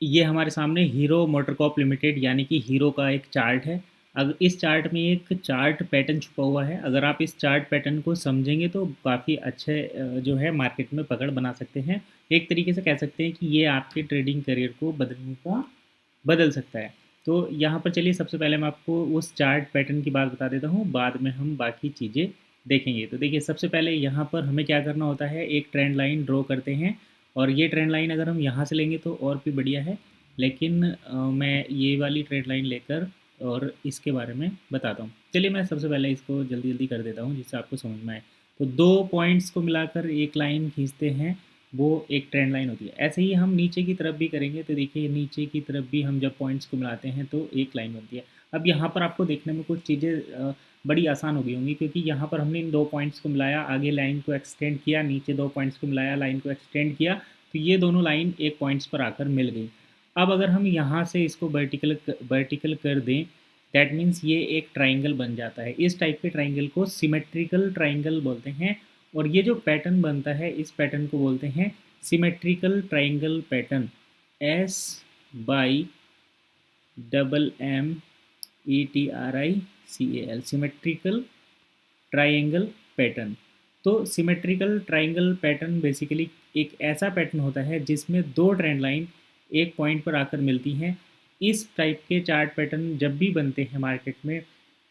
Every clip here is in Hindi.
ये हमारे सामने हीरो मोटरकॉर्प लिमिटेड यानी कि हीरो का एक चार्ट है। अगर इस चार्ट में एक चार्ट पैटर्न छुपा हुआ है, अगर आप इस चार्ट पैटर्न को समझेंगे तो काफ़ी अच्छे जो है मार्केट में पकड़ बना सकते हैं। एक तरीके से कह सकते हैं कि ये आपके ट्रेडिंग करियर को बदल सकता है। तो यहाँ पर चलिए सबसे पहले मैं आपको उस चार्ट पैटर्न की बात बता देता हूँ, बाद में हम बाकी चीज़ें देखेंगे। तो देखिए सबसे पहले यहाँ पर हमें क्या करना होता है, एक ट्रेंड लाइन ड्रॉ करते हैं और ये ट्रेंड लाइन अगर हम यहाँ से लेंगे तो और भी बढ़िया है। लेकिन मैं ये वाली ट्रेंड लाइन लेकर और इसके बारे में बताता हूँ। चलिए मैं सबसे पहले इसको जल्दी जल्दी कर देता हूँ जिससे आपको समझ में आए। तो दो पॉइंट्स को मिलाकर एक लाइन खींचते हैं, वो एक ट्रेंड लाइन होती है। ऐसे ही हम नीचे की तरफ भी करेंगे तो देखिए नीचे की तरफ भी हम जब पॉइंट्स को मिलाते हैं तो एक लाइन बनती है। अब यहाँ पर आपको देखने में कुछ चीज़ें बड़ी आसान हो गई होंगी, क्योंकि यहाँ पर हमने इन दो पॉइंट्स को मिलाया, आगे लाइन को एक्सटेंड किया, नीचे दो पॉइंट्स को मिलाया, लाइन को एक्सटेंड किया, तो ये दोनों लाइन एक पॉइंट्स पर आकर मिल गई। अब अगर हम यहाँ से इसको वर्टिकल कर दें, दैट मीन्स ये एक ट्राइंगल बन जाता है। इस टाइप के ट्राइंगल को सिमेट्रिकल ट्राइंगल बोलते हैं। और ये जो पैटर्न बनता है इस पैटर्न को बोलते हैं symmetrical triangle pattern. S by SYMMETRICAL, symmetrical triangle pattern. तो सिमेट्रिकल ट्राइंगल पैटर्न बेसिकली एक ऐसा पैटर्न होता है जिसमें दो ट्रेंड लाइन एक पॉइंट पर आकर मिलती हैं। इस टाइप के चार्ट पैटर्न जब भी बनते हैं मार्केट में,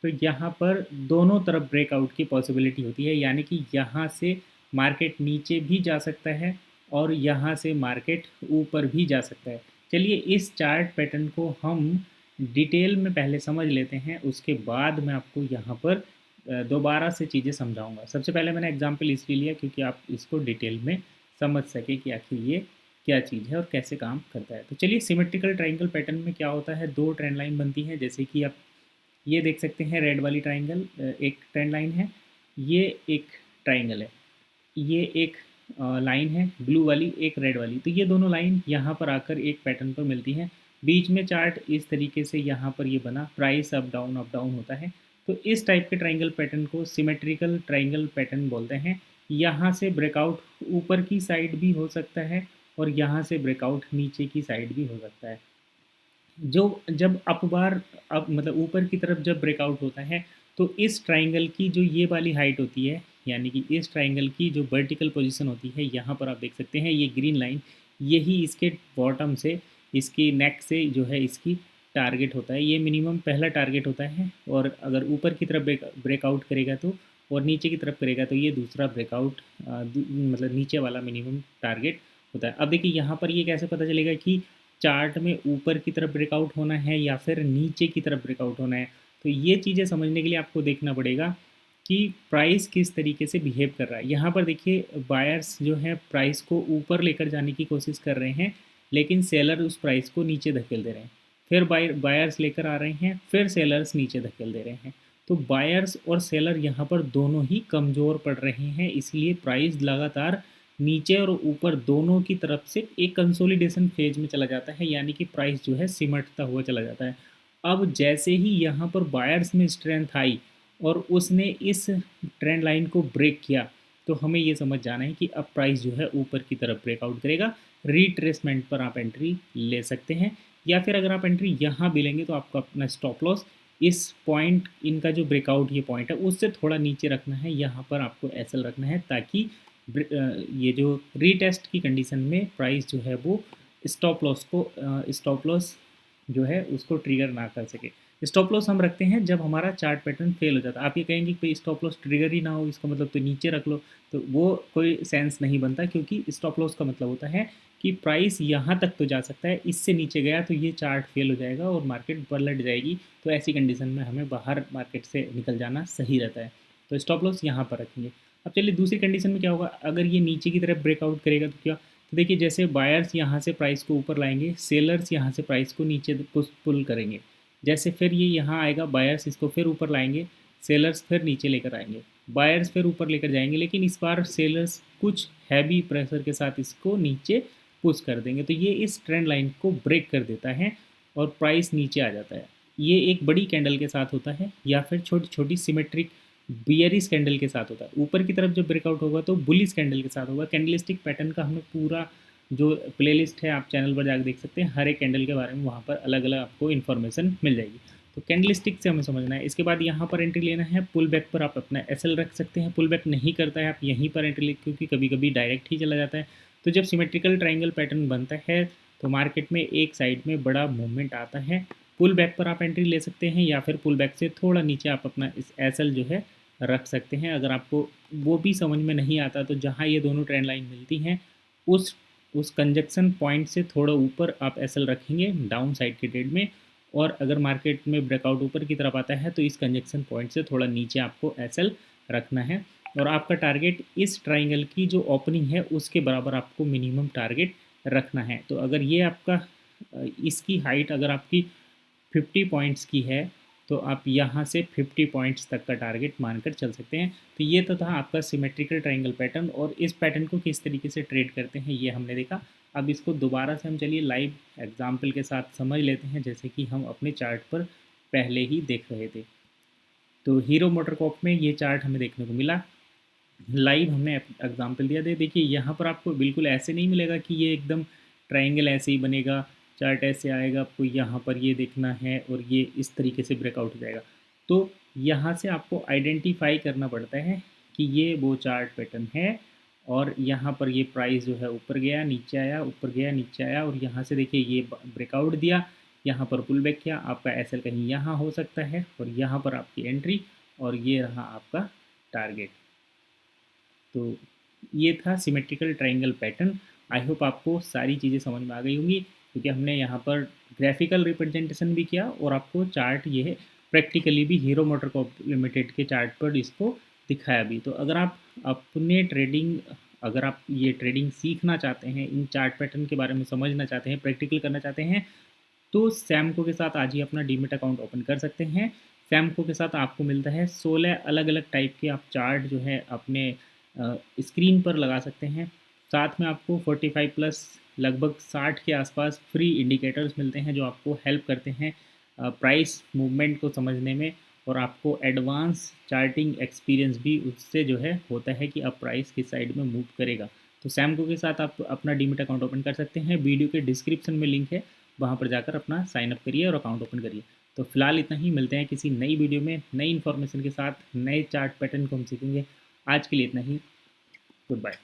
तो यहाँ पर दोनों तरफ ब्रेकआउट की पॉसिबिलिटी होती है, यानी कि यहाँ से मार्केट नीचे भी जा सकता है और यहाँ से मार्केट ऊपर भी जा सकता है। चलिए इस चार्ट पैटर्न को हम डिटेल में पहले समझ लेते हैं, उसके बाद मैं आपको यहाँ पर दोबारा से चीज़ें समझाऊंगा। सबसे पहले मैंने एग्जांपल इसलिए लिया क्योंकि आप इसको डिटेल में समझ सके कि आखिर ये क्या चीज़ है और कैसे काम करता है। तो चलिए सिमेट्रिकल ट्राइंगल पैटर्न में क्या होता है, दो ट्रेंड लाइन बनती है। जैसे कि आप ये देख सकते हैं, रेड वाली ट्राइंगल एक ट्रेंड लाइन है, ये एक ट्राइंगल है, ये एक लाइन है ब्लू वाली, एक रेड वाली। तो ये दोनों लाइन यहाँ पर आकर एक पैटर्न पर मिलती हैं। बीच में चार्ट इस तरीके से यहाँ पर ये बना, प्राइस अप डाउन होता है। तो इस टाइप के ट्राइंगल पैटर्न को सिमेट्रिकल ट्राइंगल पैटर्न बोलते हैं। यहाँ से ब्रेकआउट ऊपर की साइड भी हो सकता है और यहाँ से ब्रेकआउट नीचे की साइड भी हो सकता है। जो जब अप बार अब मतलब ऊपर की तरफ जब ब्रेकआउट होता है, तो इस ट्राइंगल की जो ये वाली हाइट होती है, यानी कि इस ट्राइंगल की जो वर्टिकल पोजीशन होती है, यहाँ पर आप देख सकते हैं ये ग्रीन लाइन, यही इसके बॉटम से, इसकी नेक से जो है इसकी टारगेट होता है। ये मिनिमम पहला टारगेट होता है, और अगर ऊपर की तरफ ब्रेकआउट करेगा तो, और नीचे की तरफ करेगा तो ये दूसरा ब्रेकआउट मतलब नीचे वाला मिनिमम टारगेट होता है। अब देखिए यहाँ पर ये कैसे पता चलेगा कि चार्ट में ऊपर की तरफ ब्रेकआउट होना है या फिर नीचे की तरफ ब्रेकआउट होना है। तो ये चीज़ें समझने के लिए आपको देखना पड़ेगा कि प्राइस किस तरीके से बिहेव कर रहा है। यहाँ पर देखिए बायर्स जो है प्राइस को ऊपर लेकर जाने की कोशिश कर रहे हैं, लेकिन सेलर उस प्राइस को नीचे धकेल दे रहे हैं। फिर बायर्स लेकर आ रहे हैं, फिर सेलर्स नीचे धकेल दे रहे हैं। तो बायर्स और सेलर यहाँ पर दोनों ही कमज़ोर पड़ रहे हैं, इसलिए प्राइस लगातार नीचे और ऊपर दोनों की तरफ से एक कंसोलिडेशन फेज में चला जाता है, यानी कि प्राइस जो है सिमटता हुआ चला जाता है। अब जैसे ही यहाँ पर बायर्स में स्ट्रेंथ आई और उसने इस ट्रेंड लाइन को ब्रेक किया, तो हमें ये समझ जाना है कि अब प्राइस जो है ऊपर की तरफ ब्रेकआउट करेगा। रिट्रेसमेंट पर आप एंट्री ले सकते हैं, या फिर अगर आप एंट्री यहाँ भी लेंगे तो आपको अपना स्टॉप लॉस इस पॉइंट, इनका जो ब्रेकआउट ये पॉइंट है उससे थोड़ा नीचे रखना है। यहाँ पर आपको एसएल रखना है, ताकि ये जो रीटेस्ट की कंडीशन में प्राइस जो है वो स्टॉप लॉस जो है उसको ट्रिगर ना कर सके। स्टॉप लॉस हम रखते हैं जब हमारा चार्ट पैटर्न फेल हो जाता है। आप ये कहेंगे कि स्टॉप लॉस ट्रिगर ही ना हो, इसका मतलब तो नीचे रख लो, तो वो कोई सेंस नहीं बनता, क्योंकि स्टॉप लॉस का मतलब होता है कि प्राइस यहाँ तक तो जा सकता है, इससे नीचे गया तो ये चार्ट फेल हो जाएगा और मार्केट पलट जाएगी। तो ऐसी कंडीशन में हमें बाहर मार्केट से निकल जाना सही रहता है। तो स्टॉप लॉस यहाँ पर रखेंगे। अब चलिए दूसरी कंडीशन में क्या होगा, अगर ये नीचे की तरफ ब्रेकआउट करेगा तो क्या, तो देखिए जैसे बायर्स यहाँ से प्राइस को ऊपर लाएंगे, सेलर्स यहाँ से प्राइस को नीचे पुल करेंगे। जैसे फिर ये यहाँ आएगा, बायर्स इसको फिर ऊपर लाएंगे, सेलर्स फिर नीचे लेकर आएंगे, बायर्स फिर ऊपर लेकर जाएंगे, लेकिन इस बार सेलर्स कुछ हैवी प्रेशर के साथ इसको नीचे पुश कर देंगे। तो ये इस ट्रेंड लाइन को ब्रेक कर देता है और प्राइस नीचे आ जाता है। ये एक बड़ी कैंडल के साथ होता है, या फिर छोटी छोटी सिमेट्रिक बियरिश कैंडल के साथ होता है। ऊपर की तरफ जब ब्रेकआउट होगा तो बुलिश कैंडल के साथ होगा। कैंडलिस्टिक पैटर्न का हमने पूरा जो प्लेलिस्ट है आप चैनल पर जाकर देख सकते हैं, हर एक कैंडल के बारे में वहाँ पर अलग अलग आपको इन्फॉर्मेशन मिल जाएगी। तो कैंडल स्टिक से हमें समझना है। इसके बाद यहाँ पर एंट्री लेना है, पुल बैक पर आप अपना एसएल रख सकते हैं। पुल बैक नहीं करता है आप यहीं पर एंट्री ले, क्योंकि कभी कभी डायरेक्ट ही चला जाता है। तो जब सिमेट्रिकल ट्राइंगल पैटर्न बनता है तो मार्केट में एक साइड में बड़ा मूवमेंट आता है, पुल बैक पर आप एंट्री ले सकते हैं, या फिर पुल बैक से थोड़ा नीचे आप अपना इस एसएल जो है रख सकते हैं। अगर आपको वो भी समझ में नहीं आता तो जहाँ ये दोनों ट्रेंड लाइन मिलती हैं उस कंजक्शन पॉइंट से थोड़ा ऊपर आप एसएल रखेंगे डाउन साइड के ट्रेड में, और अगर मार्केट में ब्रेकआउट ऊपर की तरफ आता है तो इस कंजक्शन पॉइंट से थोड़ा नीचे आपको एसएल रखना है। और आपका टारगेट इस ट्राइंगल की जो ओपनिंग है उसके बराबर आपको मिनिमम टारगेट रखना है। तो अगर ये आपका इसकी हाइट अगर आपकी 50 पॉइंट्स की है तो आप यहाँ से 50 पॉइंट्स तक का टारगेट मानकर चल सकते हैं। तो ये तो था आपका सिमेट्रिकल ट्राइंगल पैटर्न, और इस पैटर्न को किस तरीके से ट्रेड करते हैं ये हमने देखा। अब इसको दोबारा से हम चलिए लाइव एग्जाम्पल के साथ समझ लेते हैं, जैसे कि हम अपने चार्ट पर पहले ही देख रहे थे। तो हीरो मोटरकॉर्प में ये चार्ट हमें देखने को मिला, लाइव हमने एग्जाम्पल दिया। देखिए यहाँ पर आपको बिल्कुल ऐसे नहीं मिलेगा कि ये एकदम ट्राइंगल ऐसे ही बनेगा, चार्ट ऐसे आएगा, आपको यहाँ पर ये देखना है और ये इस तरीके से ब्रेकआउट हो जाएगा। तो यहाँ से आपको आइडेंटिफाई करना पड़ता है कि ये वो चार्ट पैटर्न है, और यहाँ पर ये प्राइस जो है ऊपर गया नीचे आया, ऊपर गया नीचे आया, और यहाँ से देखिए ये ब्रेकआउट दिया, यहाँ पर पुल बैक किया। आपका एसएल कहीं यहाँ हो सकता है, और यहाँ पर आपकी एंट्री, और ये रहा आपका टारगेट। तो ये था symmetrical triangle pattern. I hope आपको सारी चीज़ें समझ में आ गई होंगी, क्योंकि हमने यहाँ पर ग्राफिकल रिप्रेजेंटेशन भी किया और आपको चार्ट ये प्रैक्टिकली भी हीरो मोटरकॉर्प लिमिटेड के चार्ट पर इसको दिखाया भी। तो अगर आप अपने ट्रेडिंग अगर आप ये ट्रेडिंग सीखना चाहते हैं, इन चार्ट पैटर्न के बारे में समझना चाहते हैं, प्रैक्टिकल करना चाहते हैं, तो सैमको के साथ आज ही अपना डीमेट अकाउंट ओपन कर सकते हैं। सैमको के साथ आपको मिलता है 16 अलग अलग टाइप के आप चार्ट जो है अपने स्क्रीन पर लगा सकते हैं। साथ में आपको 45 प्लस लगभग 60 के आसपास फ्री इंडिकेटर्स मिलते हैं, जो आपको हेल्प करते हैं प्राइस मूवमेंट को समझने में, और आपको एडवांस चार्टिंग एक्सपीरियंस भी उससे जो है होता है कि अब प्राइस किस साइड में मूव करेगा। तो सैमको के साथ आप अपना डीमेट अकाउंट ओपन कर सकते हैं। वीडियो के डिस्क्रिप्शन में लिंक है, वहाँ पर जाकर अपना साइन अप करिए और अकाउंट ओपन करिए। तो फिलहाल इतना ही, मिलते हैं किसी नई वीडियो में नई इन्फॉर्मेशन के साथ, नए चार्ट पैटर्न को हम सीखेंगे। आज के लिए इतना ही, गुड बाय।